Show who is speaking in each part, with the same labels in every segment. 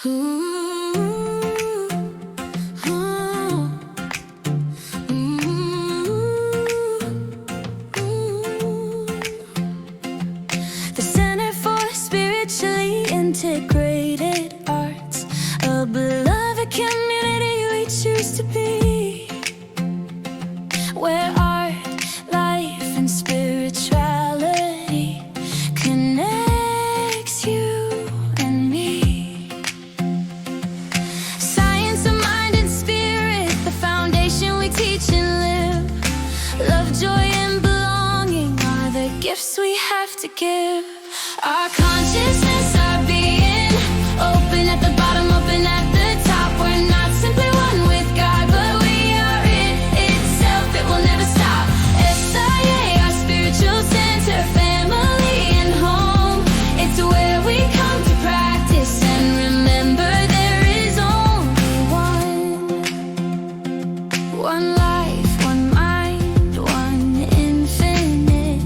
Speaker 1: Ooh, ooh, ooh. The Center for Spiritually Integrated Arts, a beloved community we choose to be, where art, life, and spirituality connects you and me. Science of mind and spirit, the foundation we teach and live. Love, joy, and belonging are the gifts we have to give. Our consciousness, our being, open at the bottom, open at the top. We're not simply one with God, but we are it itself. It will never stop. SIA, our spiritual center, family and home. It's where we come to practice and remember there is only one life, one mind, one infinite,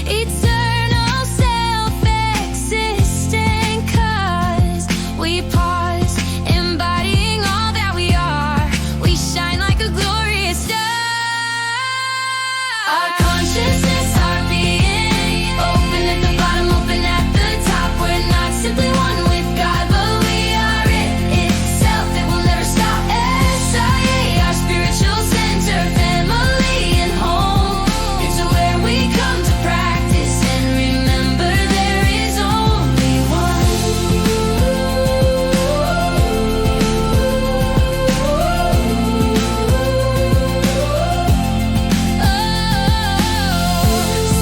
Speaker 1: eternal, self-existent. 'Cause we pause, embodying all that we are. We shine like a glorious star. Our consciousness, our being, open at the bottom, open at the top. We're not simply one with God, but we are it itself. It will never stop. SIA, our spiritual center, family and home. It's where we come to practice and remember there is only one.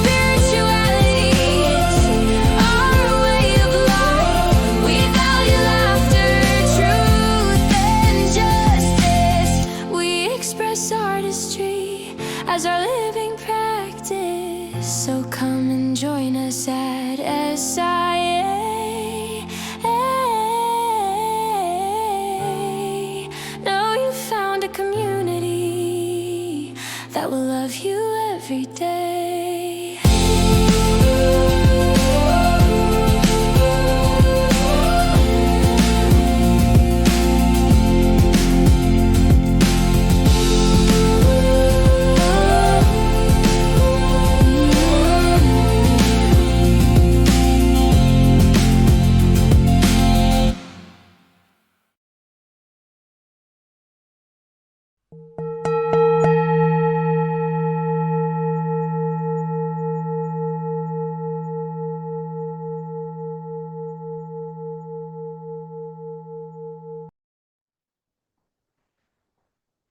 Speaker 1: Spirituality, it's our way of life. We value laughter, truth, and justice. We express artistry as our living practice. So come and join us at SIA. Know you found a community that will love you every day.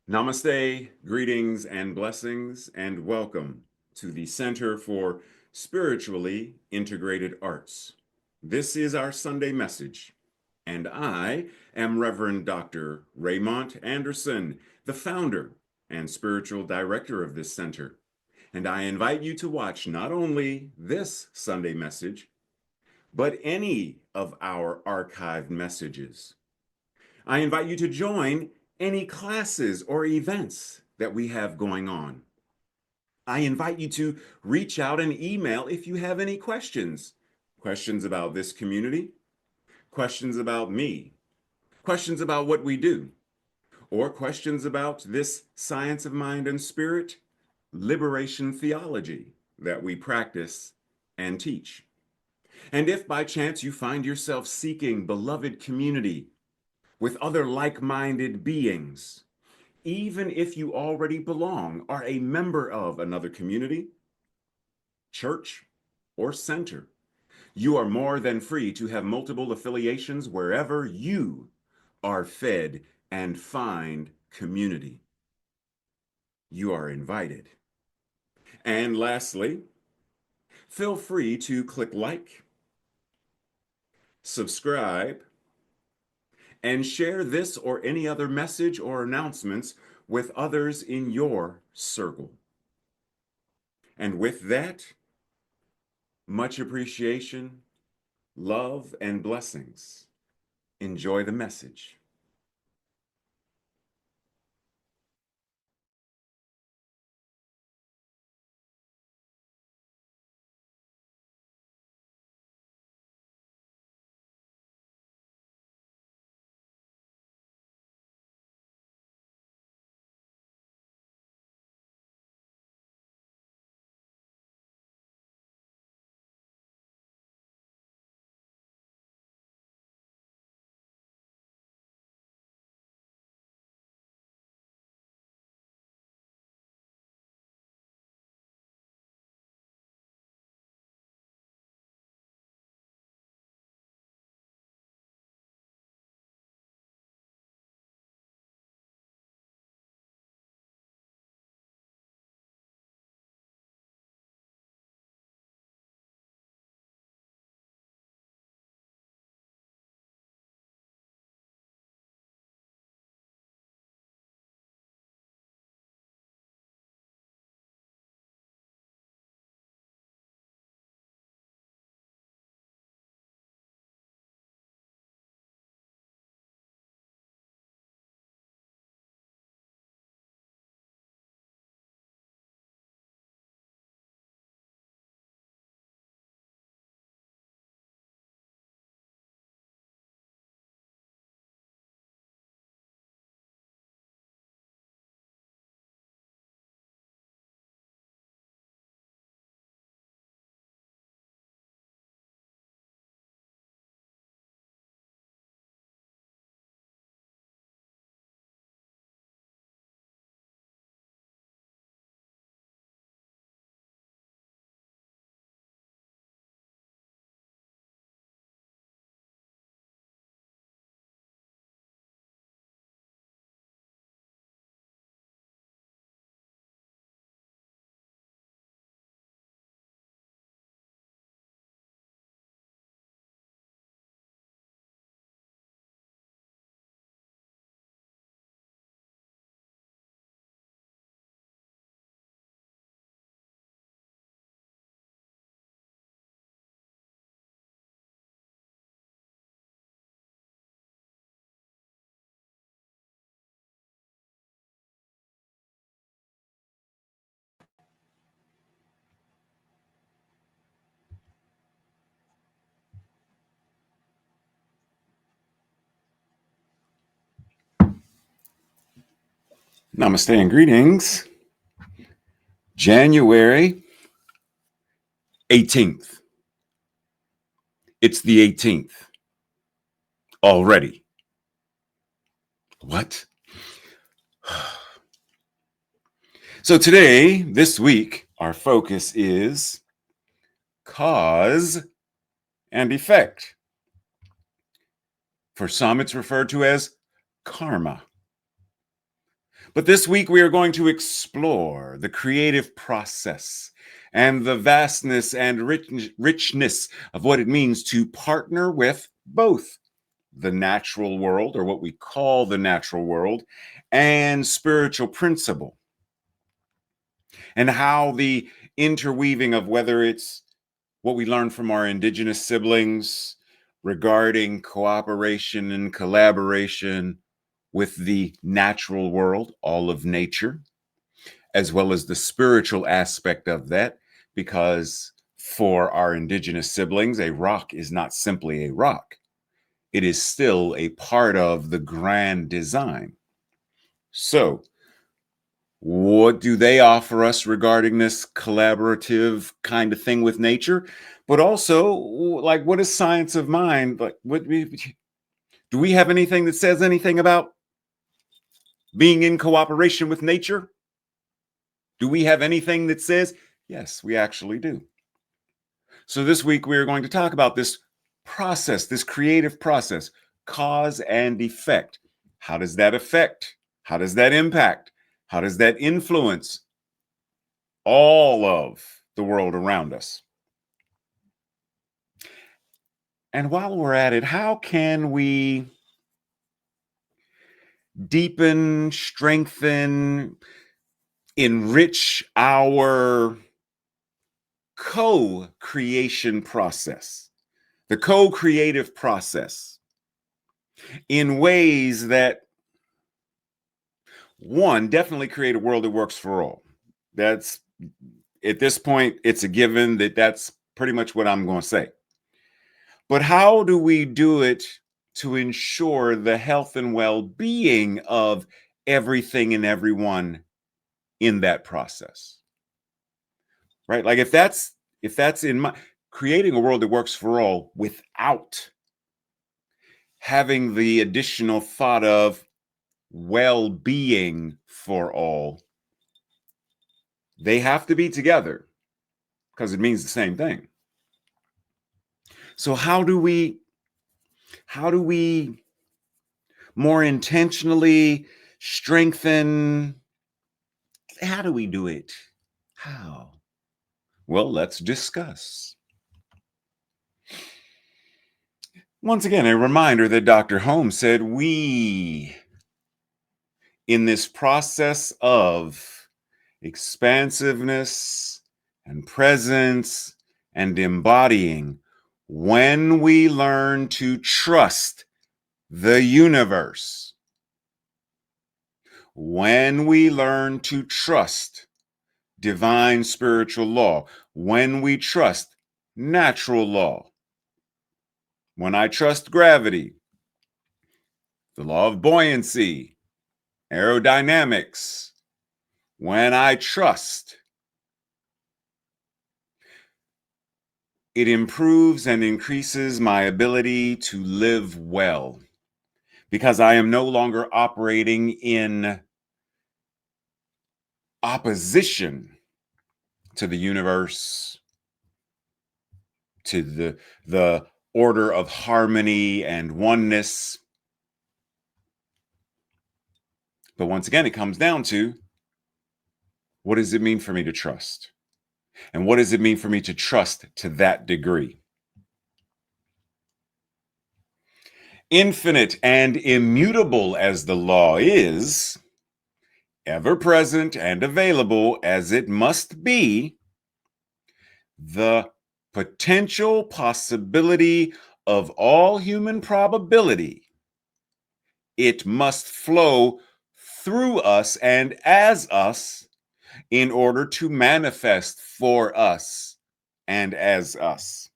Speaker 2: Namaste, greetings and blessings, and welcome to the Center for Spiritually Integrated Arts. This is our Sunday message, and I am Reverend Dr. Raymont Anderson, the founder and spiritual director of this center. And I invite you to watch not only this Sunday message, but any of our archived messages. I invite you to join any classes or events that we have going on. I invite you to reach out and email if you have any questions. Questions about this community, questions about me, questions about what we do, or questions about this science of mind and spirit, liberation theology that we practice and teach. And if by chance you find yourself seeking beloved community with other like-minded beings, even if you already belong, are a member of another community, church, or center, you are more than free to have multiple affiliations wherever you are fed and find community. You are invited. And lastly, feel free to click like, subscribe, and share this or any other message or announcements with others in your circle. And with that, much appreciation, love, and blessings. Enjoy the message. Namaste and greetings. January 18th. It's the 18th already. What? So today, this week, our focus is cause and effect. For some, it's referred to as karma. But this week, we are going to explore the creative process and the vastness and richness of what it means to partner with both the natural world, or what we call the natural world, and spiritual principle, and how the interweaving of whether it's what we learned from our Indigenous siblings regarding cooperation and collaboration with the natural world, all of nature, as well as the spiritual aspect of that, because for our Indigenous siblings, a rock is not simply a rock. It is still a part of the grand design. So, what do they offer us regarding this collaborative kind of thing with nature? But also, like, what is science of mind? Like, do we have anything that says anything about being in cooperation with nature? Do we have anything that says, yes, we actually do? So, this week we are going to talk about this process, this creative process, cause and effect. How does that affect? How does that impact? How does that influence all of the world around us? And while we're at it, how can we deepen, strengthen, enrich our co-creation process, the co-creative process, in ways that, one, definitely create a world that works for all? That's, at this point, it's a given that that's pretty much what I'm going to say. But how do we do it to ensure the health and well-being of everything and everyone in that process? Right? Like, if that's in my creating a world that works for all without having the additional thought of well-being for all, they have to be together because it means the same thing. So how do we more intentionally strengthen? How do we do it? How? Well, let's discuss. Once again, a reminder that Dr. Holmes said we, in this process of expansiveness and presence and embodying, when we learn to trust the universe, when we learn to trust divine spiritual law, when we trust natural law, when I trust gravity, the law of buoyancy, aerodynamics, when I trust, it improves and increases my ability to live well, because I am no longer operating in opposition to the universe, to the order of harmony and oneness. But once again, it comes down to, what does it mean for me to trust? And what does it mean for me to trust to that degree? Infinite and immutable as the law is, ever present and available as it must be, the potential possibility of all human probability, it must flow through us and as us in order to manifest for us and as us.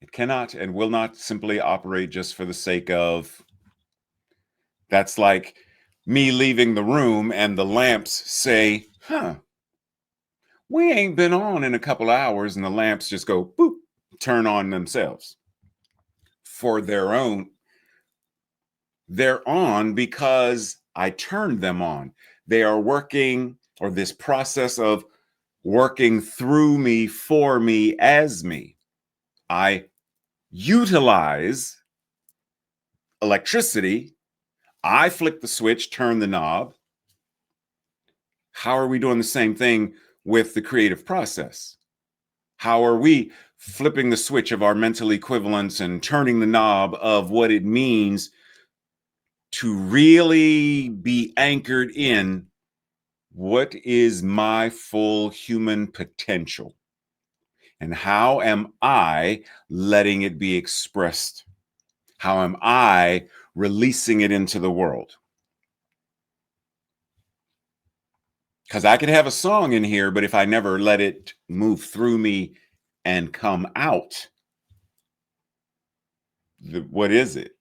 Speaker 2: It cannot and will not simply operate just for the sake of That's like me leaving the room and the lamps say, we ain't been on in a couple hours, and the lamps just go boop, turn on themselves for their own. They're on because I turned them on. They are working, or this process of working through me, for me, as me. I utilize electricity. I flick the switch, turn the knob. How are we doing the same thing with the creative process? How are we flipping the switch of our mental equivalence and turning the knob of what it means to really be anchored in what is my full human potential? And how am I letting it be expressed? How am I releasing it into the world? Because I could have a song in here, but if I never let it move through me and come out, what is it?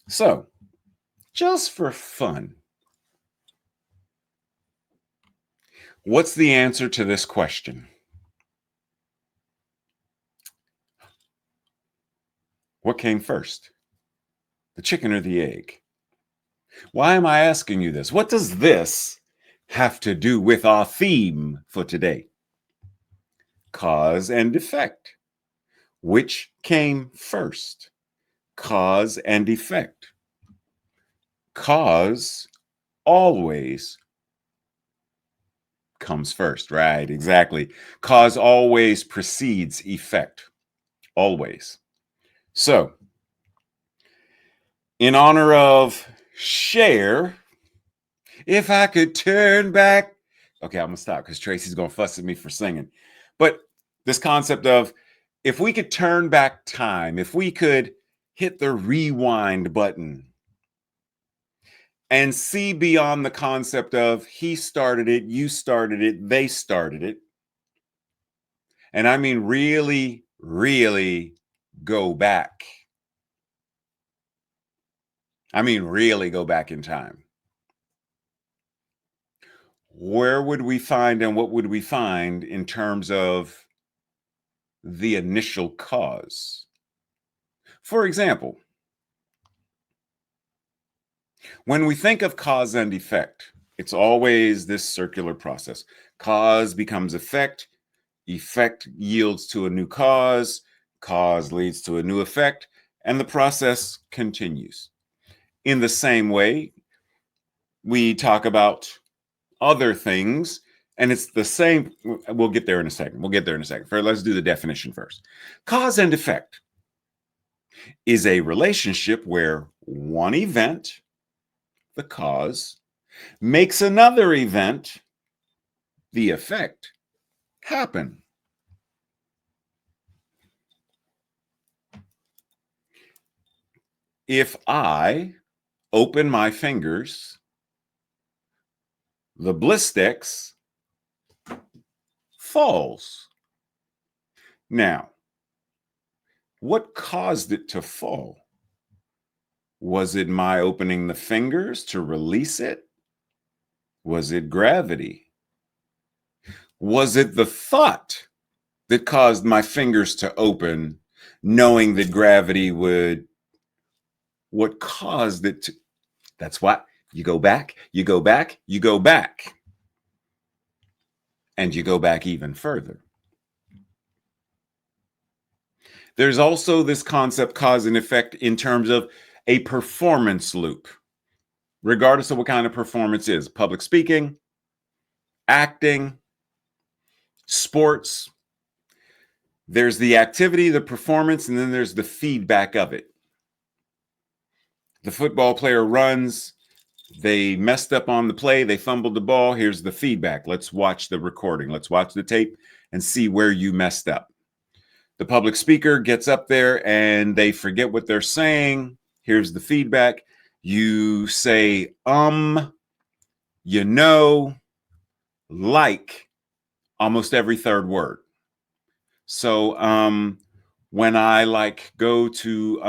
Speaker 2: So, just for fun, what's the answer to this question? What came first, the chicken or the egg? Why am I asking you this? What does this have to do with our theme for today? Cause and effect. Which came first? Cause and effect. Cause always comes first, right? Exactly. Cause always precedes effect. Always. So, in honor of share, if I could turn back. Okay, I'm going to stop because Tracy's going to fuss at me for singing. But this concept of if we could turn back time, if we could hit the rewind button and see beyond the concept of he started it, you started it, they started it. And I mean, really, really go back. I mean, really go back in time. Where would we find and what would we find in terms of the initial cause? For example, when we think of cause and effect, it's always this circular process. Cause becomes effect, effect yields to a new cause leads to a new effect, and the process continues. In the same way, we talk about other things, and it's the same. We'll get there in a second. Let's do the definition first. Cause and effect is a relationship where one event, the cause, makes another event, the effect, happen. If I open my fingers, the blistex falls. Now, what caused it to fall? Was it my opening the fingers to release it? Was it gravity? Was it the thought that caused my fingers to open, knowing that gravity would? What caused it to? That's why you go back, you go back, you go back, and you go back even further. There's also this concept, cause and effect, in terms of a performance loop, regardless of what kind of performance is. Public speaking, acting, sports. There's the activity, the performance, and then there's the feedback of it. The football player runs, they messed up on the play, they fumbled the ball. Here's the feedback. Let's watch the recording. Let's watch the tape and see where you messed up. The public speaker gets up there and they forget what they're saying. Here's the feedback. You say, you know, like almost every third word. So, when I like go to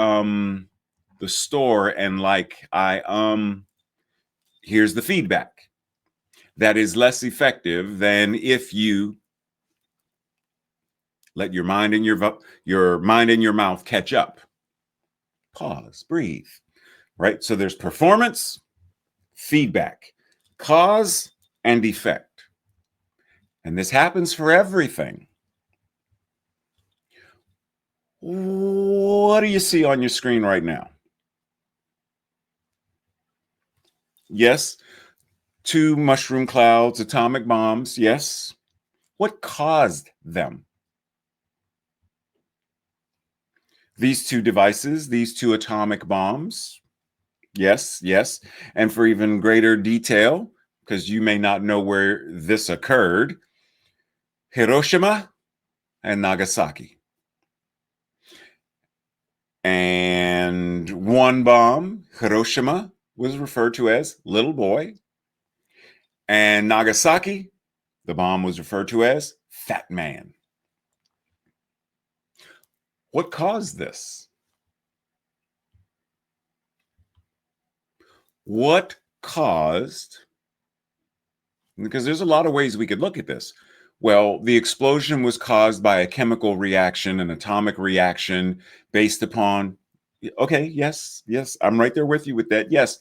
Speaker 2: the store and like here's the feedback. That is less effective than if you let your mind and your mind and your mouth catch up. Pause, breathe. Right? So there's performance, feedback, cause and effect. And this happens for everything. What do you see on your screen right now? Yes, 2 mushroom clouds, atomic bombs. Yes. What caused them? These 2 devices, these 2 atomic bombs. Yes, yes. And for even greater detail, because you may not know where this occurred, Hiroshima and Nagasaki. And one bomb, Hiroshima, was referred to as little boy. And Nagasaki, the bomb was referred to as fat man. What caused this? What caused, because there's a lot of ways we could look at this. Well, the explosion was caused by a chemical reaction, an atomic reaction based upon, okay, yes, yes, I'm right there with you with that, yes.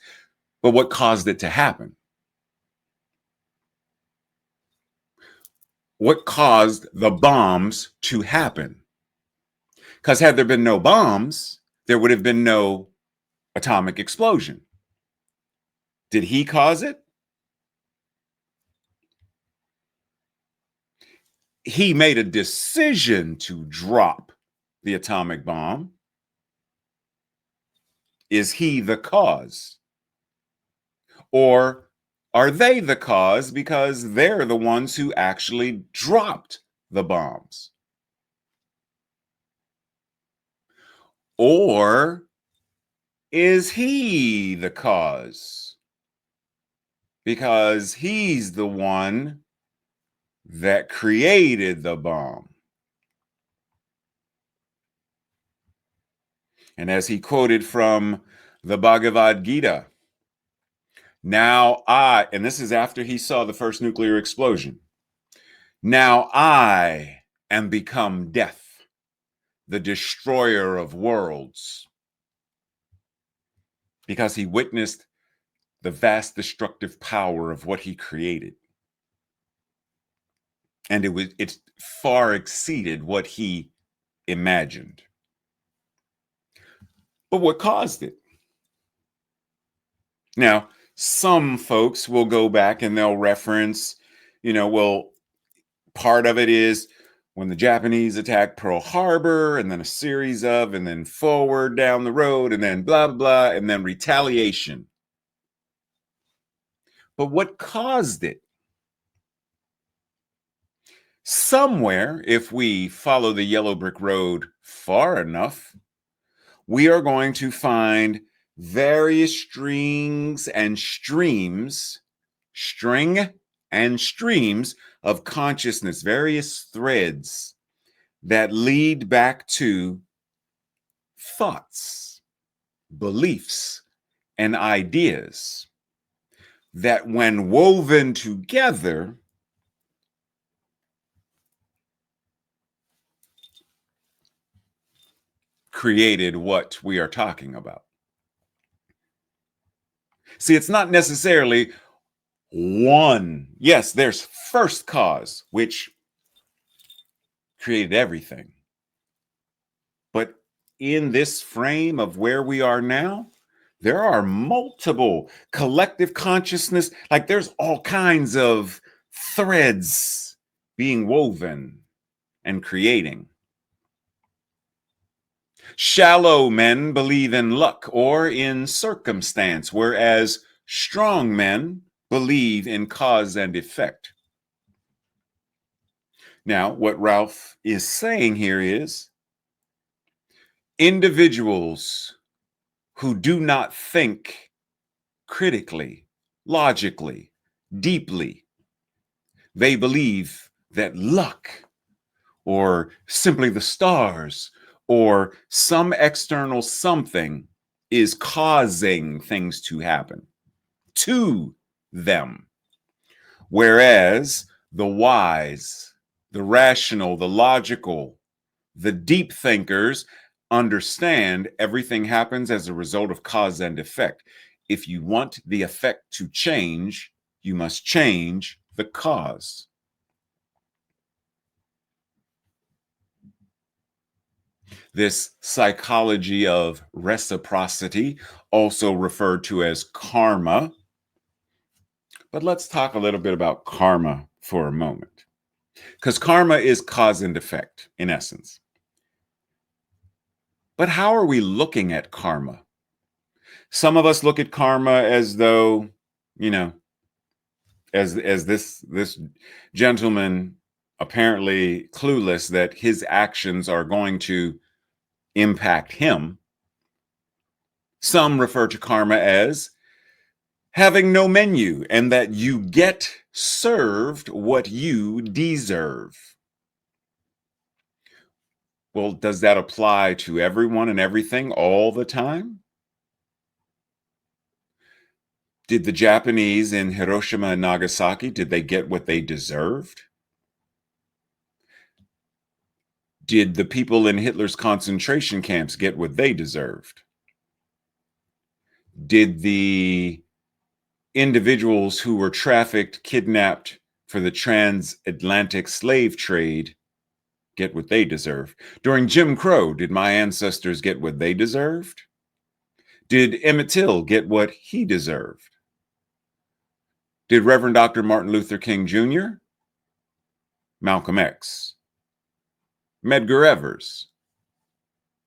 Speaker 2: But what caused it to happen? What caused the bombs to happen? Because had there been no bombs, there would have been no atomic explosion. Did he cause it? He made a decision to drop the atomic bomb. Is he the cause? Or are they the cause because they're the ones who actually dropped the bombs? Or is he the cause? Because he's the one that created the bomb. And as he quoted from the Bhagavad Gita, now I, and this is after he saw the first nuclear explosion, now I am become death, the destroyer of worlds. Because he witnessed the vast destructive power of what he created. And it far exceeded what he imagined. But what caused it? Now, some folks will go back and they'll reference, well, part of it is when the Japanese attacked Pearl Harbor, and then a series of, and then forward down the road, and then blah, blah, blah, and then retaliation. But what caused it? Somewhere, if we follow the yellow brick road far enough, we are going to find various strings and streams, string and streams of consciousness, various threads that lead back to thoughts, beliefs, and ideas that, when woven together, created what we are talking about. See, it's not necessarily one. Yes, there's first cause, which created everything. But in this frame of where we are now, there are multiple collective consciousness. Like there's all kinds of threads being woven and creating. Shallow men believe in luck or in circumstance, whereas strong men believe in cause and effect. Now, what Ralph is saying here is individuals who do not think critically, logically, deeply, they believe that luck or simply the stars or some external something is causing things to happen to them. Whereas the wise, the rational, the logical, the deep thinkers understand everything happens as a result of cause and effect. If you want the effect to change, you must change the cause. This psychology of reciprocity, also referred to as karma. But let's talk a little bit about karma for a moment, because karma is cause and effect in essence. But how are we looking at karma? Some of us look at karma as though, as this gentleman, apparently clueless that his actions are going to impact him. Some refer to karma as having no menu and that you get served what you deserve. Well, does that apply to everyone and everything all the time? Did the Japanese in Hiroshima and Nagasaki, did they get what they deserved? Did the people in Hitler's concentration camps get what they deserved? Did the individuals who were trafficked, kidnapped for the transatlantic slave trade get what they deserve? During Jim Crow, did my ancestors get what they deserved? Did Emmett Till get what he deserved? Did Reverend Dr. Martin Luther King Jr., Malcolm X, Medgar Evers,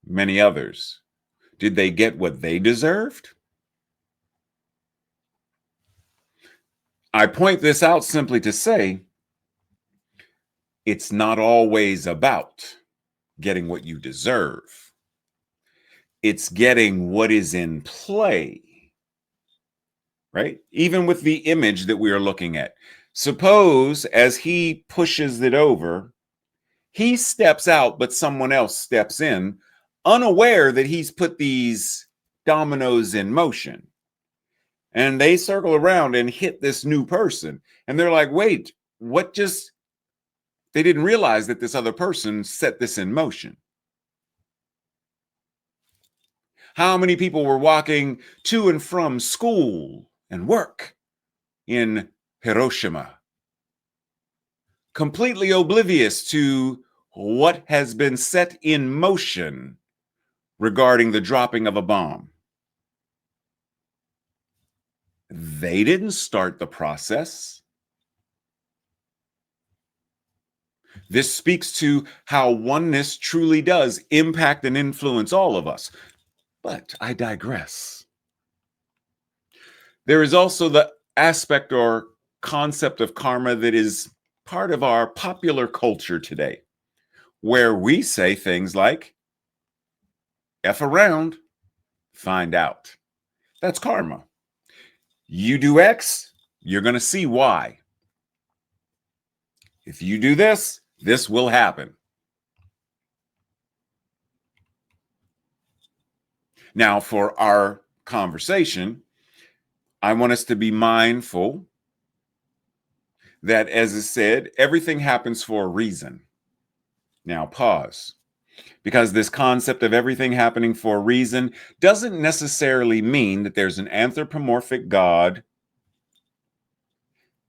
Speaker 2: many others, did they get what they deserved? I point this out simply to say it's not always about getting what you deserve. It's getting what is in play, right? Even with the image that we are looking at. Suppose as he pushes it over, he steps out, but someone else steps in, unaware that he's put these dominoes in motion. And they circle around and hit this new person. And they're like, wait, what just... They didn't realize that this other person set this in motion. How many people were walking to and from school and work in Hiroshima, completely oblivious to what has been set in motion regarding the dropping of a bomb? They didn't start the process. This speaks to how oneness truly does impact and influence all of us. But I digress. There is also the aspect or concept of karma that is part of our popular culture today, where we say things like, F around, find out. That's karma. You do X, you're going to see Y. If you do this, this will happen. Now, for our conversation, I want us to be mindful that, as I said, everything happens for a reason. Now, pause. Because this concept of everything happening for a reason doesn't necessarily mean that there's an anthropomorphic God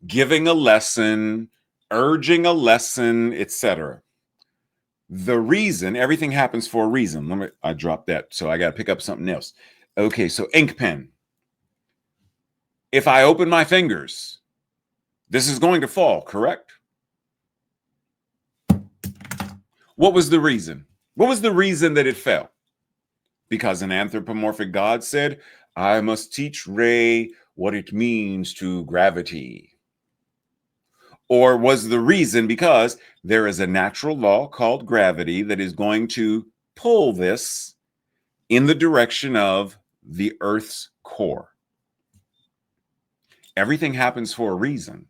Speaker 2: giving a lesson, urging a lesson, etc. The reason, everything happens for a reason. I dropped that, so I got to pick up something else. Okay, so ink pen. If I open my fingers, this is going to fall, correct? What was the reason? What was the reason that it fell? Because an anthropomorphic God said, I must teach Ray what it means to gravity. Or was the reason because there is a natural law called gravity that is going to pull this in the direction of the Earth's core? Everything happens for a reason.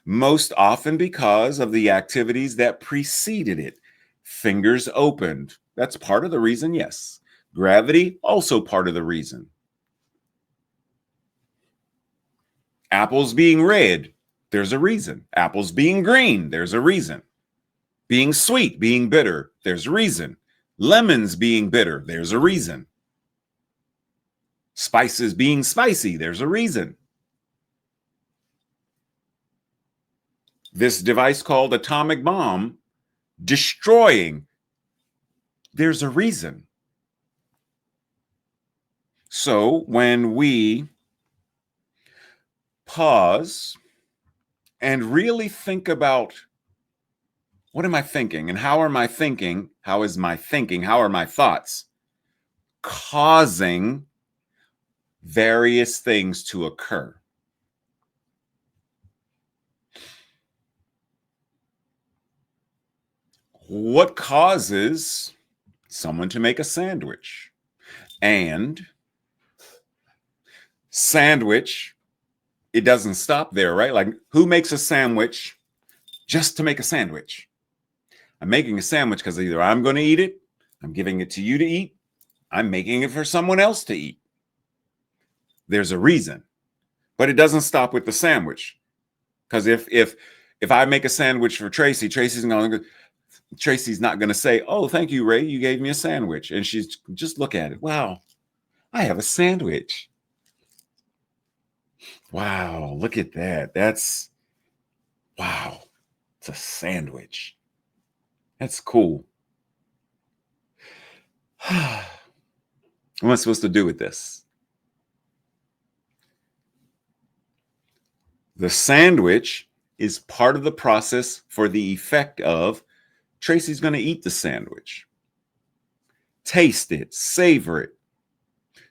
Speaker 2: Most often because of the activities that preceded it. Fingers opened. That's part of the reason, yes. Gravity, also part of the reason. Apples being red, there's a reason. Apples being green, there's a reason. Being sweet, being bitter, there's a reason. Lemons being bitter, there's a reason. Spices being spicy, there's a reason. This device called atomic bomb destroying, there's a reason. So when we pause and really think about, what am I thinking? And how am I thinking? How is my thinking? How are my thoughts causing various things to occur? What causes someone to make a sandwich? And sandwich, it doesn't stop there, right? Like, who makes a sandwich just to make a sandwich? I'm making a sandwich because either I'm going to eat it, I'm giving it to you to eat, I'm making it for someone else to eat. There's a reason. But it doesn't stop with the sandwich. Because if I make a sandwich for Tracy, Tracy's not going to say, "Oh, thank you, Ray, you gave me a sandwich." And she's just look at it. Wow, I have a sandwich. Wow, look at that. Wow, it's a sandwich. That's cool. What am I supposed to do with this? The sandwich is part of the process for the effect of Tracy's going to eat the sandwich. Taste it, savor it.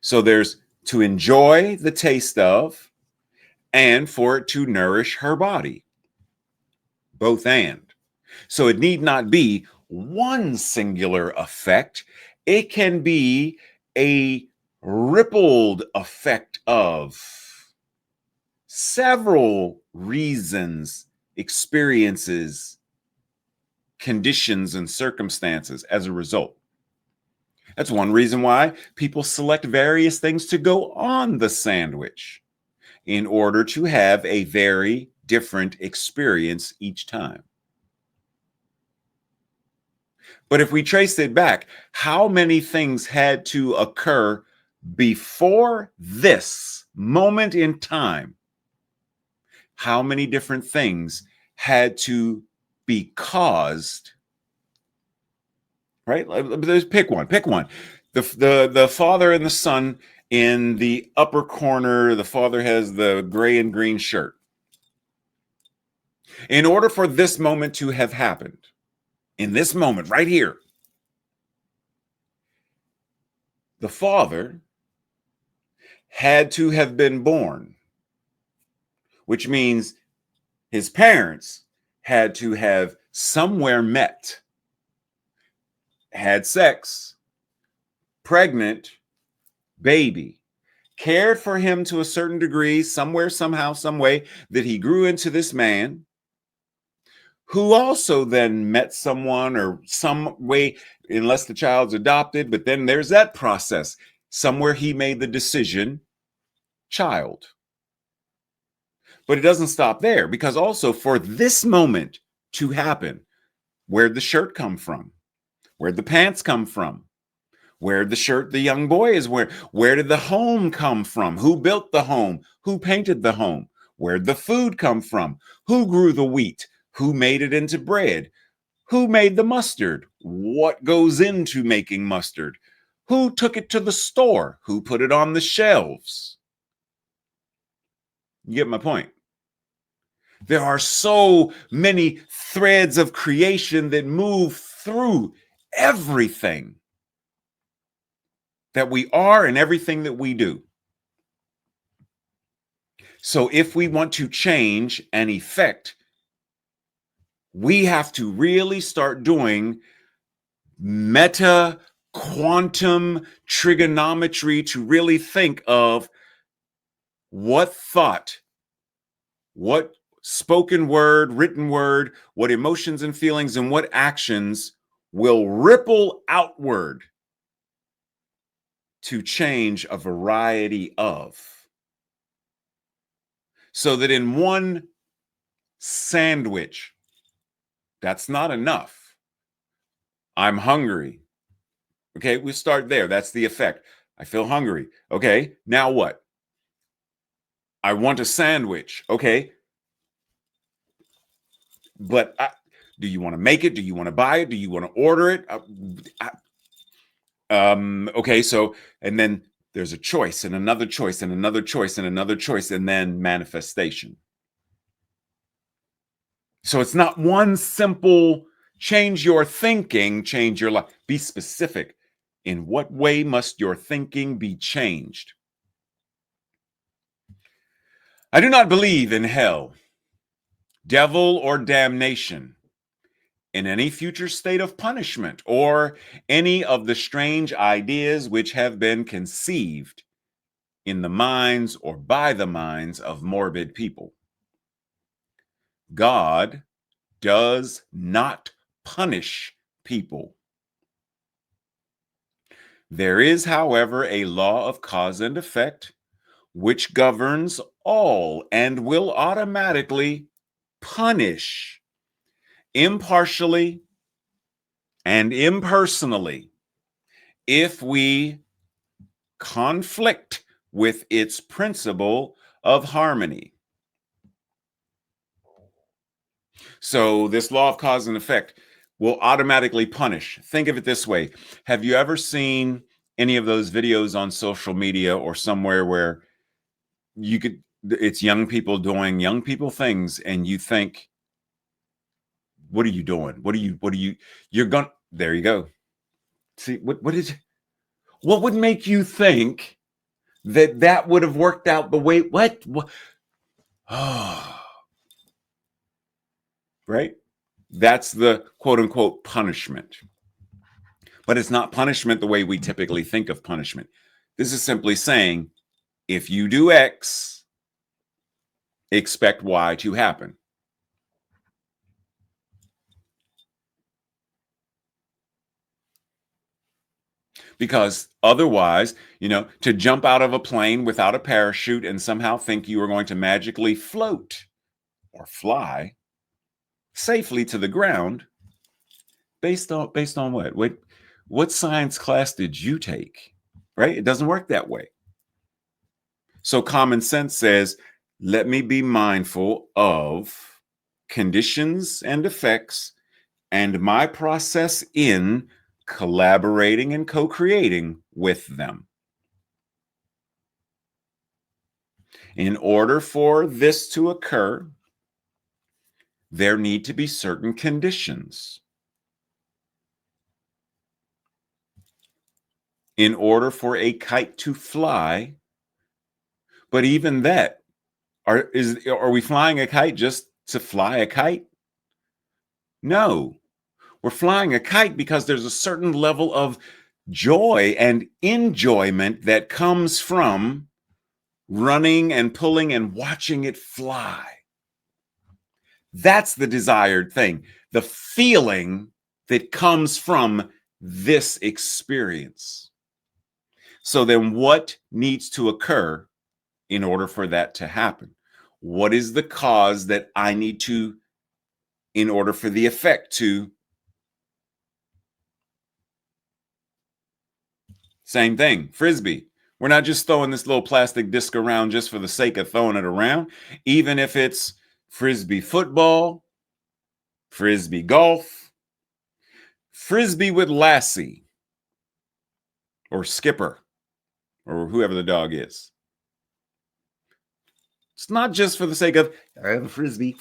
Speaker 2: So there's to enjoy the taste of and for it to nourish her body. Both and. So it need not be one singular effect. It can be a rippled effect of several reasons, experiences, conditions, and circumstances as a result. That's one reason why people select various things to go on the sandwich in order to have a very different experience each time. But if we trace it back, how many things had to occur before this moment in time? How many different things had to be caused? Right? Pick one. The father and the son in the upper corner, the father has the gray and green shirt. In order for this moment to have happened, in this moment right here, the father had to have been born, which means his parents had to have somewhere met, had sex, pregnant, baby, cared for him to a certain degree, somewhere, somehow, some way, that he grew into this man, who also then met someone or some way, unless the child's adopted, but then there's that process. Somewhere he made the decision, child. But it doesn't stop there, because also for this moment to happen, where'd the shirt come from? Where'd the pants come from? Where'd the shirt the young boy is wearing? Where did the home come from? Who built the home? Who painted the home? Where'd the food come from? Who grew the wheat? Who made it into bread? Who made the mustard? What goes into making mustard? Who took it to the store? Who put it on the shelves? You get my point. There are so many threads of creation that move through everything that we are and everything that we do. So if we want to change an effect, we have to really start doing meta quantum trigonometry to really think of what thought, what spoken word, written word, what emotions and feelings and what actions will ripple outward to change a variety of. So that in one sandwich, that's not enough. I'm hungry. Okay, we start there. That's the effect. I feel hungry. Okay, now what? I want a sandwich. Okay, but do you want to make it? Do you want to buy it? Do you want to order it? Okay, so, and then there's a choice and another choice and another choice and another choice, and then manifestation. So it's not one simple change your thinking, change your life. Be specific. In what way must your thinking be changed? I do not believe in hell, devil, or damnation, in any future state of punishment, or any of the strange ideas which have been conceived in the minds or by the minds of morbid people. God does not punish people. There is, however, a law of cause and effect which governs all and will automatically punish impartially and impersonally if we conflict with its principle of harmony. So this law of cause and effect will automatically punish. Think of it this way. Have you ever seen any of those videos on social media or somewhere where it's young people doing young people things, and you think, what are you doing? There you go. See, what would make you think that would have worked out the way, what? Right? That's the quote unquote punishment. But it's not punishment the way we typically think of punishment. This is simply saying, if you do X, expect Y to happen. Because otherwise, to jump out of a plane without a parachute and somehow think you are going to magically float or fly safely to the ground, based on what science class did you take? Right? It doesn't work that way. So common sense says, let me be mindful of conditions and effects and my process in collaborating and co-creating with them. In order for this to occur, there need to be certain conditions. In order for a kite to fly, but even that, are we flying a kite just to fly a kite? No. We're flying a kite because there's a certain level of joy and enjoyment that comes from running and pulling and watching it fly. That's the desired thing, the feeling that comes from this experience. So then what needs to occur in order for that to happen? What is the cause that I need to, in order for the effect to? Same thing, Frisbee. We're not just throwing this little plastic disc around just for the sake of throwing it around. Even if it's Frisbee football, Frisbee golf, Frisbee with Lassie, or Skipper, or whoever the dog is. It's not just for the sake of, I have a Frisbee.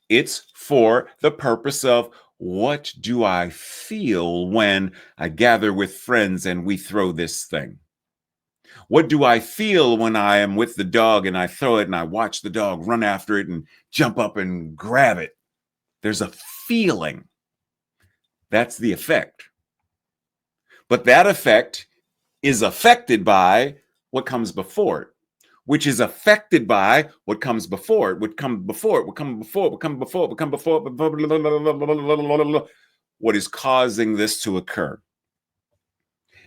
Speaker 2: It's for the purpose of, what do I feel when I gather with friends and we throw this thing? What do I feel when I am with the dog and I throw it and I watch the dog run after it and jump up and grab it? There's a feeling. That's the effect. But that effect is affected by what comes before it. which is affected by what comes before it, what comes before it, what comes before it, what comes before it, what comes before it, what is causing this to occur.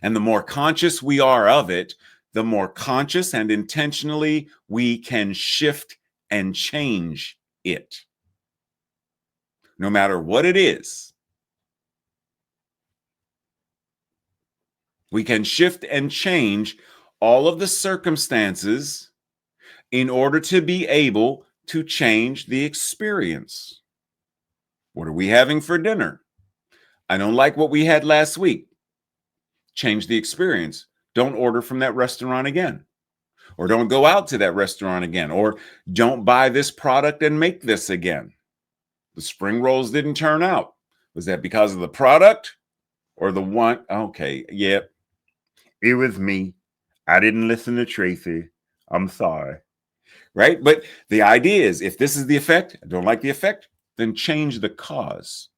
Speaker 2: And the more conscious we are of it, the more conscious and intentionally we can shift and change it. No matter what it is, we can shift and change all of the circumstances in order to be able to change the experience. What are we having for dinner? I don't like what we had last week. Change the experience. Don't order from that restaurant again. Or don't go out to that restaurant again. Or don't buy this product and make this again. The spring rolls didn't turn out. Was that because of the product or the one? Okay, yeah. It was me. I didn't listen to Tracy. I'm sorry. Right? But the idea is, if this is the effect, I don't like the effect, then change the cause.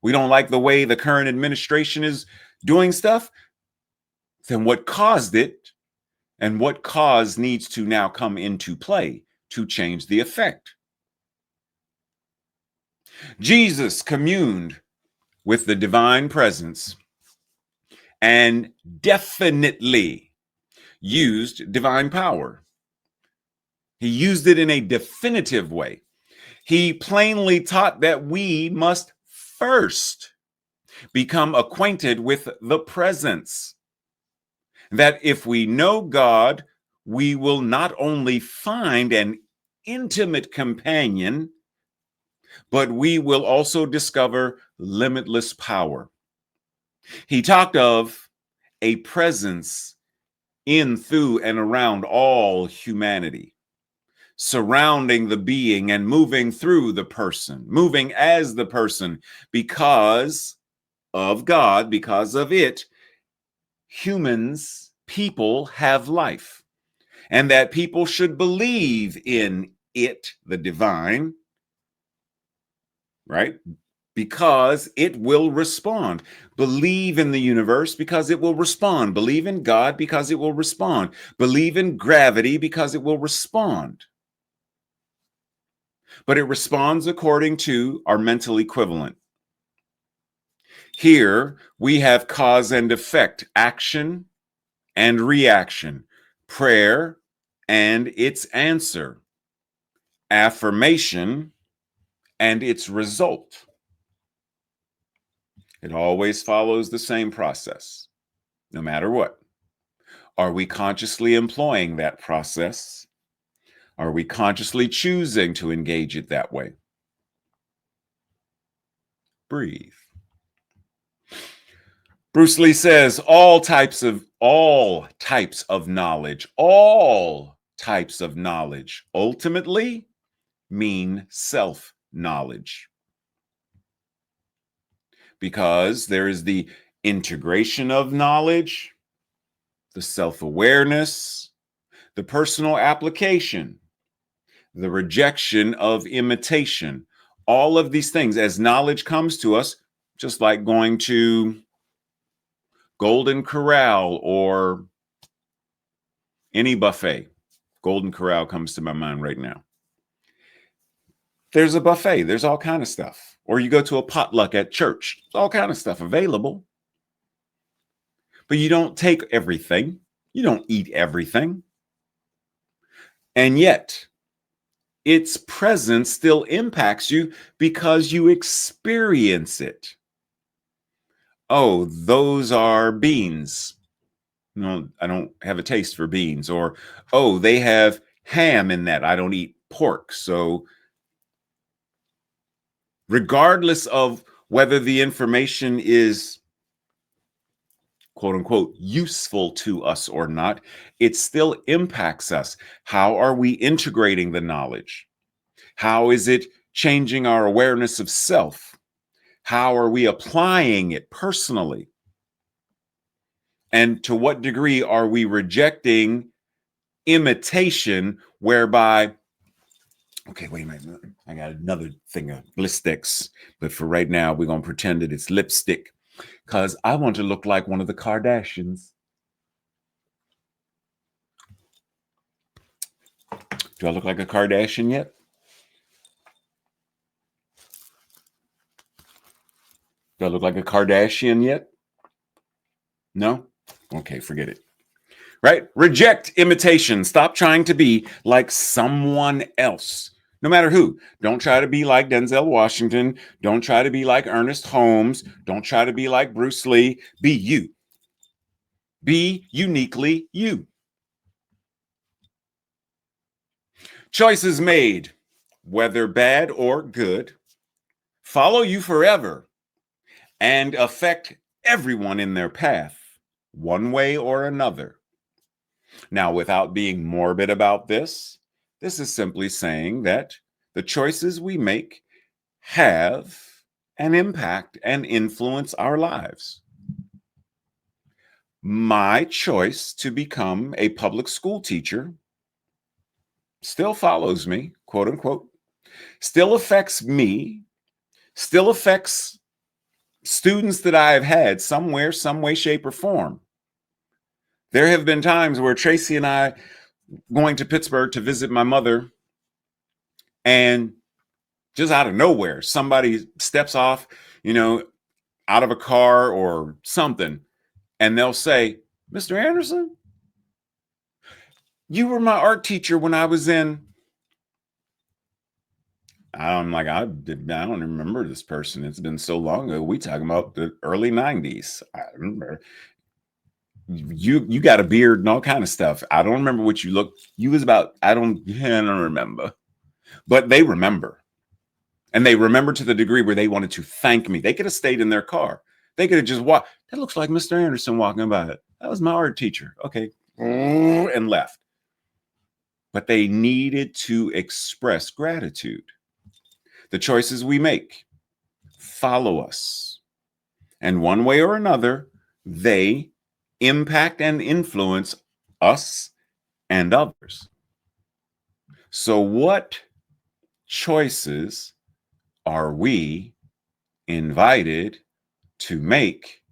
Speaker 2: We don't like the way the current administration is doing stuff, then what caused it and what cause needs to now come into play to change the effect? Jesus communed with the divine presence and definitely used divine power. He used it in a definitive way. He plainly taught that we must first become acquainted with the presence. That if we know God, we will not only find an intimate companion, but we will also discover limitless power. He talked of a presence in, through, and around all humanity, surrounding the being and moving through the person, moving as the person, because of God, because of it, humans, people have life, and that people should believe in it, the divine, right? Because it will respond. Believe in the universe because it will respond. Believe in God because it will respond. Believe in gravity because it will respond. But it responds according to our mental equivalent. Here we have cause and effect, action and reaction, prayer and its answer, affirmation and its result. It always follows the same process, no matter what. Are we consciously employing that process? Are we consciously choosing to engage it that way? Breathe. Bruce Lee says all types of knowledge ultimately mean self-knowledge. Because there is the integration of knowledge, the self-awareness, the personal application, the rejection of imitation. All of these things, as knowledge comes to us, just like going to Golden Corral or any buffet. Golden Corral comes to my mind right now. There's a buffet. There's all kind of stuff. Or you go to a potluck at church. There's all kind of stuff available. But you don't take everything. You don't eat everything. And yet, its presence still impacts you because you experience it. Oh, those are beans. No, I don't have a taste for beans. Or, oh, they have ham in that. I don't eat pork. So regardless of whether the information is quote unquote useful to us or not, it still impacts us. How are we integrating the knowledge? How is it changing our awareness of self? How are we applying it personally? And to what degree are we rejecting imitation, whereby, okay, wait a minute, I got another thing of bliss sticks, but for right now, we're going to pretend that it's lipstick because I want to look like one of the Kardashians. Do I look like a Kardashian yet? Do I look like a Kardashian yet? No? Okay, forget it. Right? Reject imitation. Stop trying to be like someone else. No matter who. Don't try to be like Denzel Washington. Don't try to be like Ernest Holmes. Don't try to be like Bruce Lee. Be you. Be uniquely you. Choices made, whether bad or good, follow you forever and affect everyone in their path, one way or another. Now, without being morbid about this is simply saying that the choices we make have an impact and influence our lives. My choice to become a public school teacher still follows me, quote unquote, still affects me, still affects students that I have had somewhere, some way, shape, or form. There have been times where Tracy and I going to Pittsburgh to visit my mother, and just out of nowhere, somebody steps off, out of a car or something, and they'll say, "Mr. Anderson, you were my art teacher when I was in." I'm like, I don't remember this person. It's been so long ago. We talking about the early 90s. I remember you got a beard and all kind of stuff. I don't remember what you looked. You was about, I don't remember. But they remember. And they remember to the degree where they wanted to thank me. They could have stayed in their car. They could have just walked. That looks like Mr. Anderson walking by it. That was my art teacher. Okay. And left. But they needed to express gratitude. The choices we make follow us. And one way or another, they impact and influence us and others. So what choices are we invited to make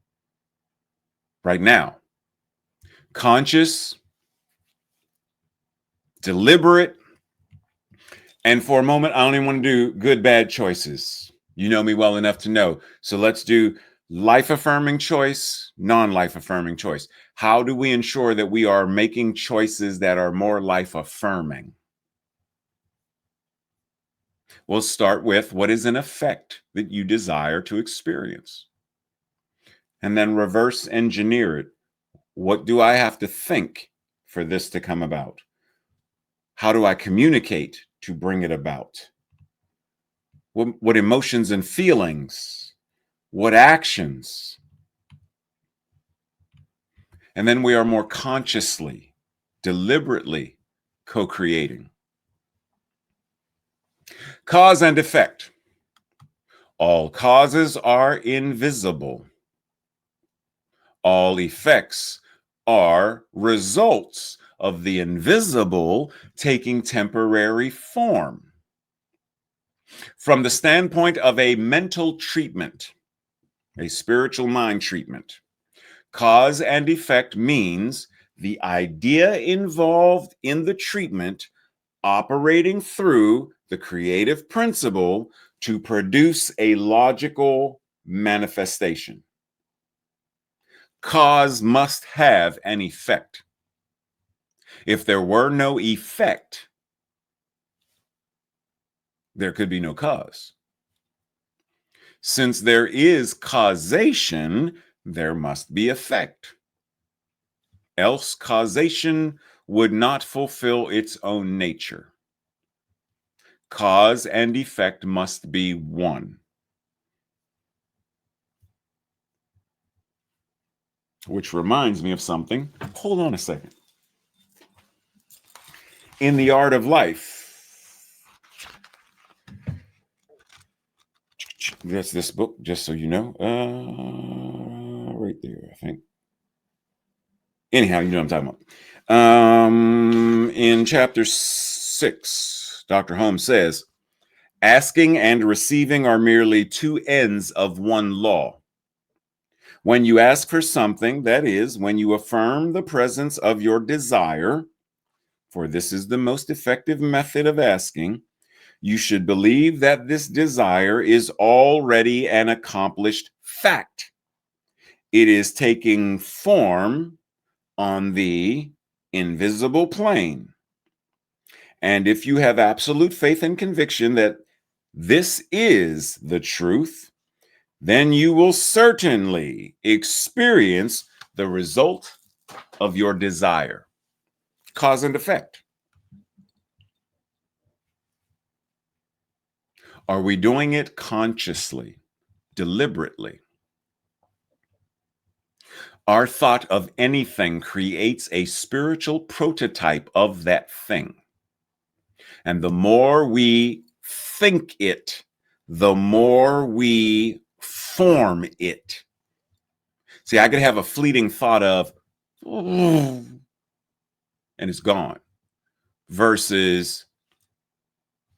Speaker 2: right now? Conscious, deliberate, and for a moment, I only want to do good, bad choices. You know me well enough to know. So let's do life-affirming choice, non-life-affirming choice. How do we ensure that we are making choices that are more life-affirming? We'll start with what is an effect that you desire to experience. And then reverse engineer it. What do I have to think for this to come about? How do I communicate to bring it about? What emotions and feelings? What actions? And then we are more consciously, deliberately co-creating. Cause and effect. All causes are invisible. All effects are results of the invisible taking temporary form. From the standpoint of a mental treatment, a spiritual mind treatment, cause and effect means the idea involved in the treatment operating through the creative principle to produce a logical manifestation. Cause must have an effect. If there were no effect, there could be no cause. Since there is causation, there must be effect. Else causation would not fulfill its own nature. Cause and effect must be one. Which reminds me of something. Hold on a second. In the Art of Life, that's this book, just so you know. Right there, I think. Anyhow, you know what I'm talking about. In chapter 6, Dr. Holmes says, asking and receiving are merely two ends of one law. When you ask for something, that is, when you affirm the presence of your desire, for this is the most effective method of asking, you should believe that this desire is already an accomplished fact. It is taking form on the invisible plane. And if you have absolute faith and conviction that this is the truth, then you will certainly experience the result of your desire. Cause and effect. Are we doing it consciously, deliberately? Our thought of anything creates a spiritual prototype of that thing. And the more we think it, the more we form it. See, I could have a fleeting thought of, and it's gone, versus,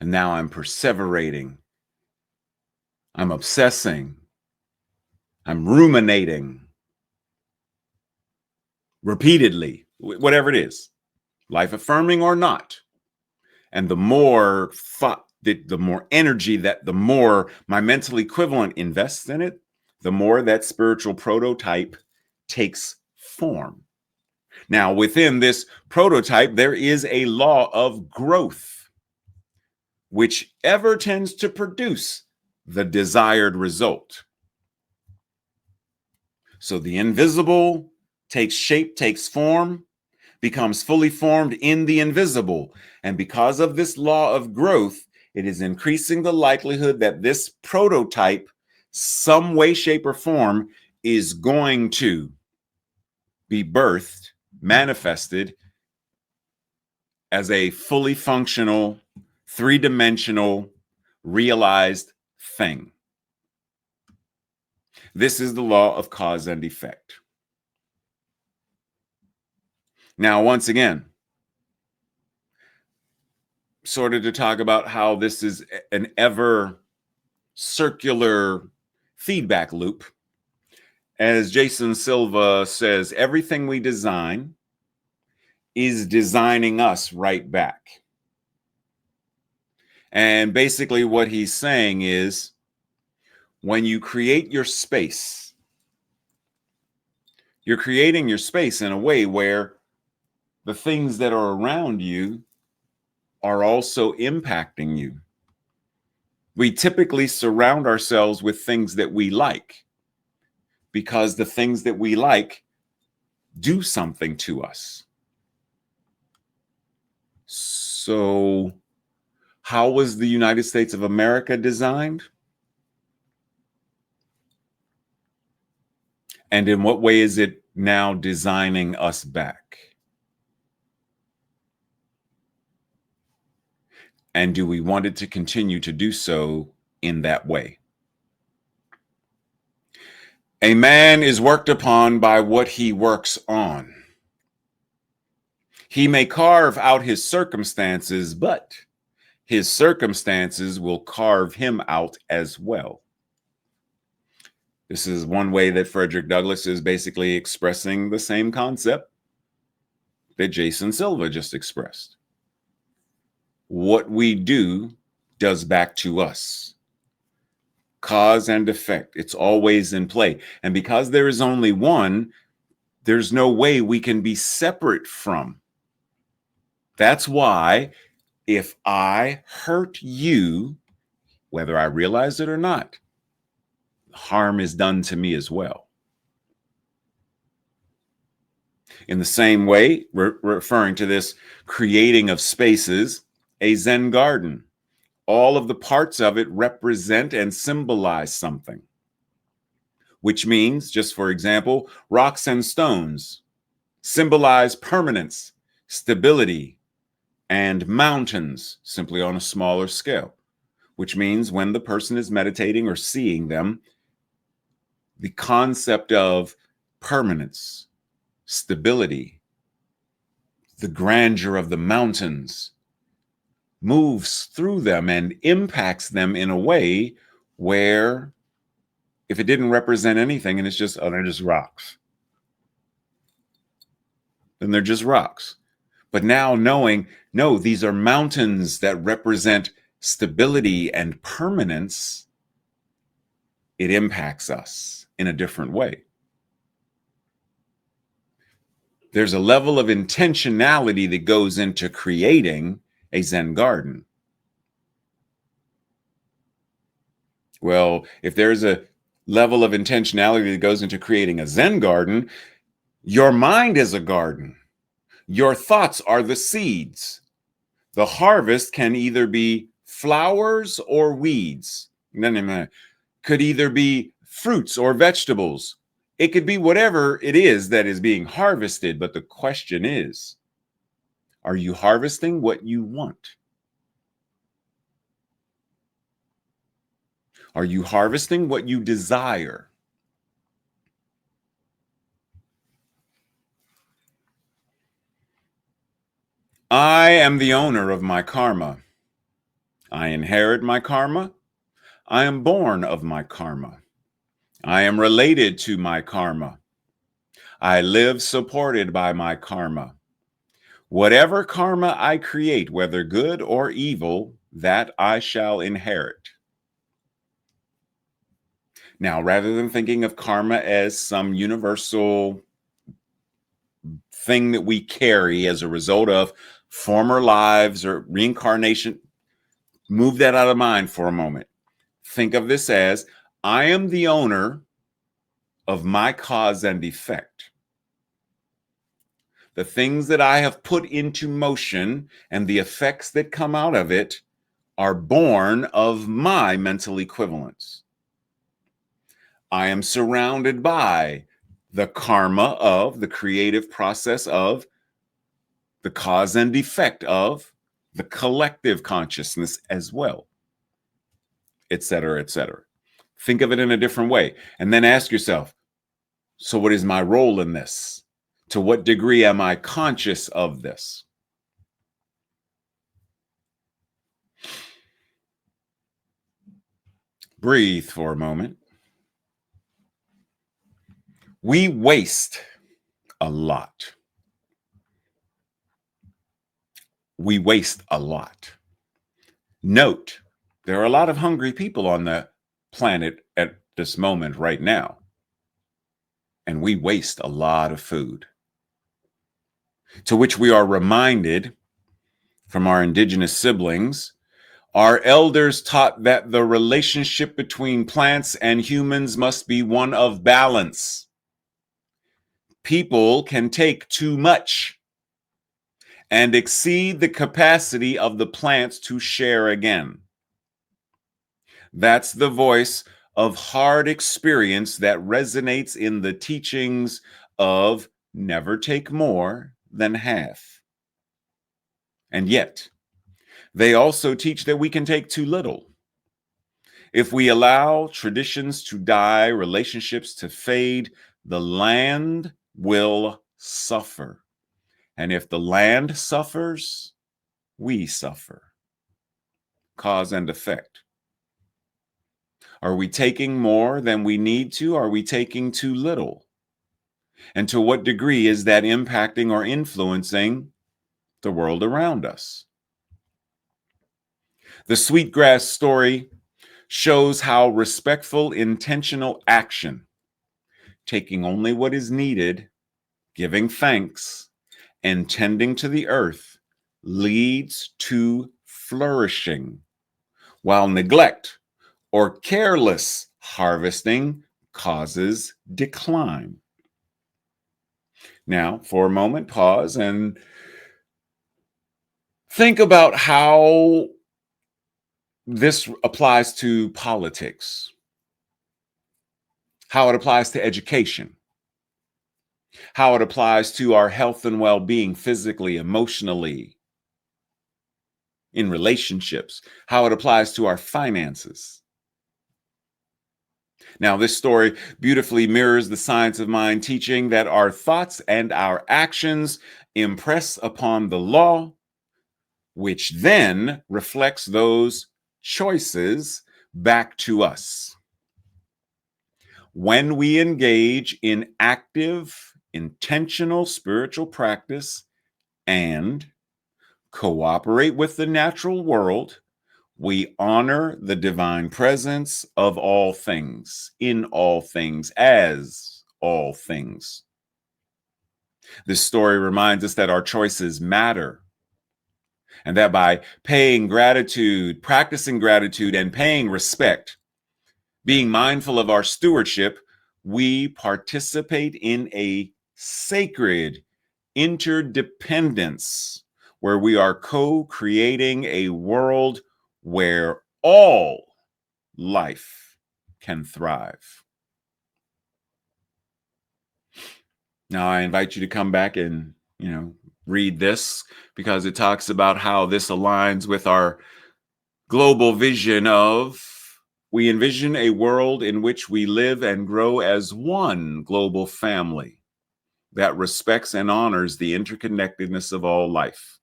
Speaker 2: and now I'm perseverating, I'm obsessing, I'm ruminating repeatedly, whatever it is, life affirming or not. And the more thought, the more energy that the more my mental equivalent invests in it, the more that spiritual prototype takes form. Now, within this prototype, there is a law of growth, which ever tends to produce the desired result. So the invisible takes shape, takes form, becomes fully formed in the invisible. And because of this law of growth, it is increasing the likelihood that this prototype, some way, shape, or form, is going to be birthed, manifested as a fully functional, three-dimensional, realized thing. This is the law of cause and effect. Now, once again, sort of to talk about how this is an ever circular feedback loop. As Jason Silva says, everything we design is designing us right back. And basically what he's saying is, when you create your space, you're creating your space in a way where the things that are around you are also impacting you. We typically surround ourselves with things that we like because the things that we like do something to us. So, how was the United States of America designed? And in what way is it now designing us back? And do we want it to continue to do so in that way? A man is worked upon by what he works on. He may carve out his circumstances, but his circumstances will carve him out as well. This is one way that Frederick Douglass is basically expressing the same concept that Jason Silva just expressed. What we do does back to us. Cause and effect, it's always in play. And because there is only one, there's no way we can be separate from. That's why if I hurt you, whether I realize it or not, harm is done to me as well. In the same way, referring to this creating of spaces, a Zen garden, all of the parts of it represent and symbolize something, which means, just for example, rocks and stones symbolize permanence, stability, and mountains simply on a smaller scale, which means when the person is meditating or seeing them, the concept of permanence, stability, the grandeur of the mountains moves through them and impacts them in a way where if it didn't represent anything and it's just, oh, they're just rocks, then they're just rocks. But now knowing, no, these are mountains that represent stability and permanence, it impacts us in a different way. There's a level of intentionality that goes into creating a Zen garden. Well, if there's a level of intentionality that goes into creating a Zen garden, your mind is a garden. Your thoughts are the seeds. The harvest can either be flowers or weeds. Could either be fruits or vegetables. It could be whatever it is that is being harvested. But the question is, are you harvesting what you want? Are you harvesting what you desire? I am the owner of my karma. I inherit my karma. I am born of my karma. I am related to my karma. I live supported by my karma. Whatever karma I create, whether good or evil, that I shall inherit. Now, rather than thinking of karma as some universal thing that we carry as a result of former lives or reincarnation, move that out of mind for a moment. Think of this as, I am the owner of my cause and effect. The things that I have put into motion and the effects that come out of it are born of my mental equivalence. I am surrounded by the karma of, the creative process of, the cause and effect of, the collective consciousness as well, etc., etc. Think of it in a different way. And then ask yourself, so what is my role in this? To what degree am I conscious of this? Breathe for a moment. We waste a lot. We waste a lot. Note, there are a lot of hungry people on the planet at this moment right now, and we waste a lot of food. To which we are reminded from our indigenous siblings, our elders taught that the relationship between plants and humans must be one of balance. People can take too much and exceed the capacity of the plants to share again. That's the voice of hard experience that resonates in the teachings of never take more than half. And yet, they also teach that we can take too little. If we allow traditions to die, relationships to fade, the land will suffer. And if the land suffers, we suffer. Cause and effect. Are we taking more than we need to? Are we taking too little? And to what degree is that impacting or influencing the world around us? The Sweetgrass story shows how respectful, intentional action, taking only what is needed, giving thanks, and tending to the earth leads to flourishing, while neglect or careless harvesting causes decline. Now, for a moment, pause and think about how this applies to politics, how it applies to education, how it applies to our health and well-being physically, emotionally, in relationships, how it applies to our finances. Now, this story beautifully mirrors the science of mind teaching that our thoughts and our actions impress upon the law, which then reflects those choices back to us. When we engage in active, intentional spiritual practice, and cooperate with the natural world, we honor the divine presence of all things, in all things, as all things. This story reminds us that our choices matter, and that by paying gratitude, practicing gratitude, and paying respect, being mindful of our stewardship, we participate in a sacred interdependence where we are co-creating a world where all life can thrive. Now, I invite you to come back and, read this, because it talks about how this aligns with our global vision of we envision a world in which we live and grow as one global family that respects and honors the interconnectedness of all life.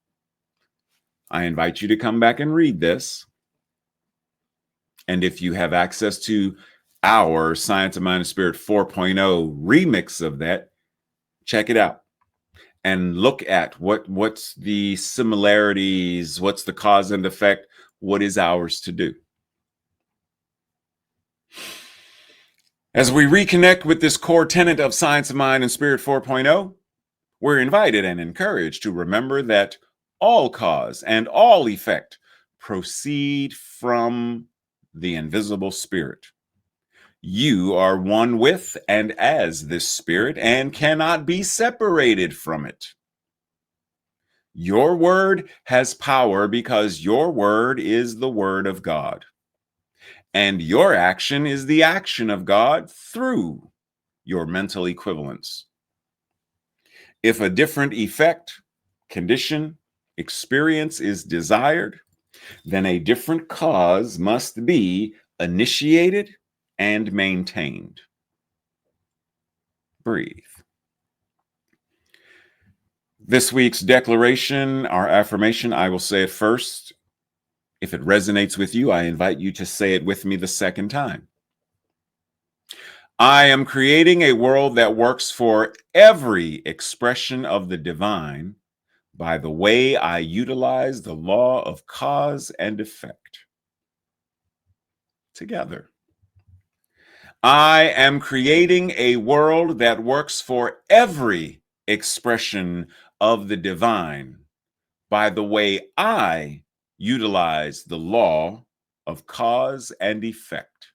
Speaker 2: I invite you to come back and read this. And if you have access to our Science of Mind and Spirit 4.0 remix of that, check it out and look at what's the similarities, what's the cause and effect, what is ours to do. As we reconnect with this core tenet of Science of Mind and Spirit 4.0, we're invited and encouraged to remember that all cause and all effect proceed from the invisible spirit. You are one with and as this spirit and cannot be separated from it. Your word has power because your word is the word of God. And your action is the action of God through your mental equivalence. If a different effect, condition, experience is desired, then a different cause must be initiated and maintained. Breathe. This week's declaration, our affirmation, I will say it first. If it resonates with you, I invite you to say it with me the second time. I am creating a world that works for every expression of the divine by the way I utilize the law of cause and effect. Together. I am creating a world that works for every expression of the divine by the way I utilize the law of cause and effect.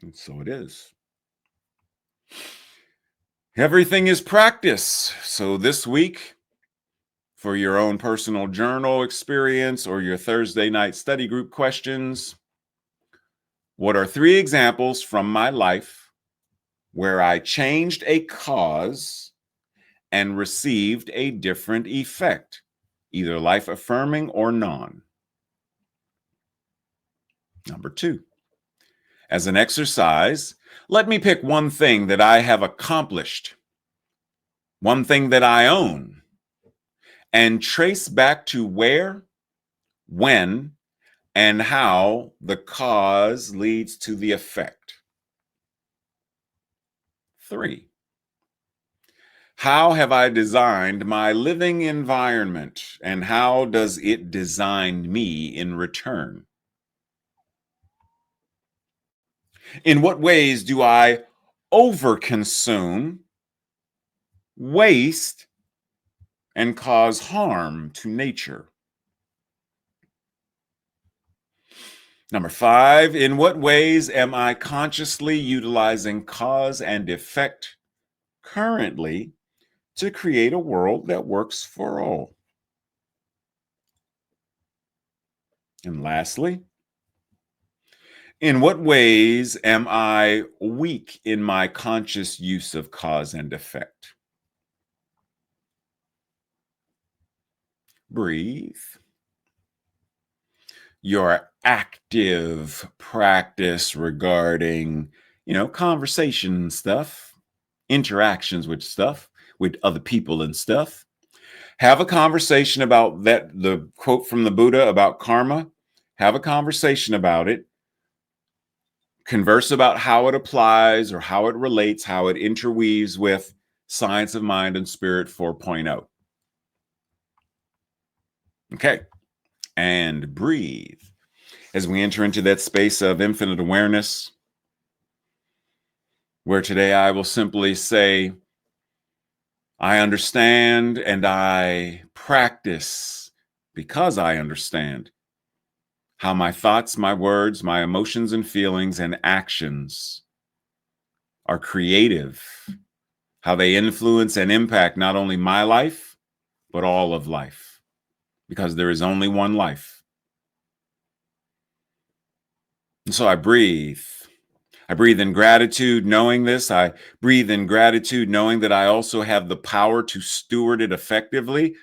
Speaker 2: And so it is. Everything is practice. So this week, for your own personal journal experience or your Thursday night study group questions, what are 3 examples from my life where I changed a cause and received a different effect, either life-affirming or non? Number 2, as an exercise, let me pick one thing that I have accomplished, one thing that I own, and trace back to where, when, and how the cause leads to the effect. 3, how have I designed my living environment, and how does it design me in return? In what ways do I overconsume, waste, and cause harm to nature? Number 5, in what ways am I consciously utilizing cause and effect currently to create a world that works for all? And lastly, in what ways am I weak in my conscious use of cause and effect? Breathe. Your active practice regarding, conversation stuff, interactions with stuff, with other people and stuff. Have a conversation about that, the quote from the Buddha about karma. Have a conversation about it. Converse about how it applies or how it relates, how it interweaves with Science of Mind and Spirit 4.0. Okay. And breathe. As we enter into that space of infinite awareness, where today I will simply say, I understand and I practice because I understand how my thoughts, my words, my emotions and feelings and actions are creative, how they influence and impact not only my life, but all of life, because there is only one life. And so I breathe. I breathe in gratitude, knowing this. I breathe in gratitude, knowing that I also have the power to steward it effectively.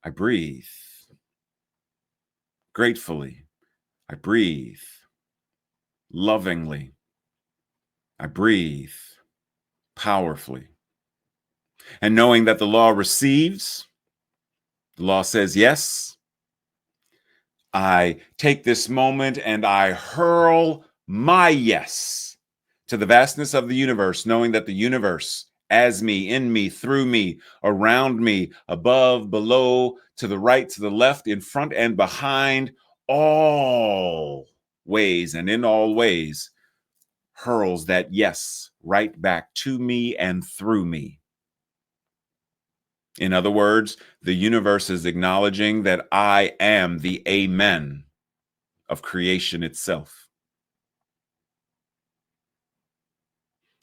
Speaker 2: I breathe gratefully. I breathe lovingly. I breathe powerfully. And knowing that the law receives, the law says yes, I take this moment and I hurl my yes to the vastness of the universe, knowing that the universe, as me, in me, through me, around me, above, below, to the right, to the left, in front and behind, all ways and in all ways, hurls that yes right back to me and through me. In other words, the universe is acknowledging that I am the amen of creation itself.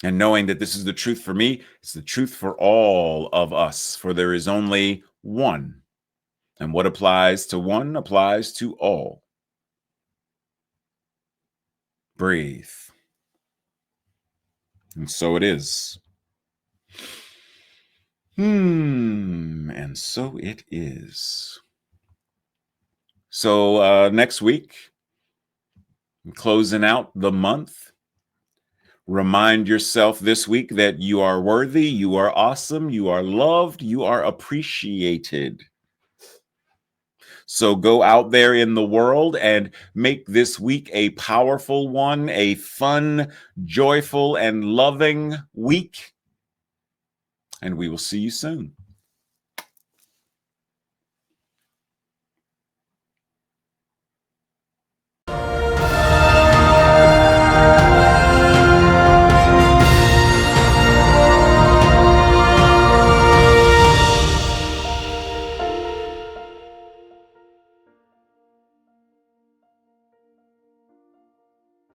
Speaker 2: And knowing that this is the truth for me, it's the truth for all of us, for there is only one. And what applies to one applies to all. Breathe. And so it is. And so it is. So next week, closing out the month, remind yourself this week that you are worthy, you are awesome, you are loved, you are appreciated. So go out there in the world and make this week a powerful one, a fun, joyful, and loving week. And we will see you soon.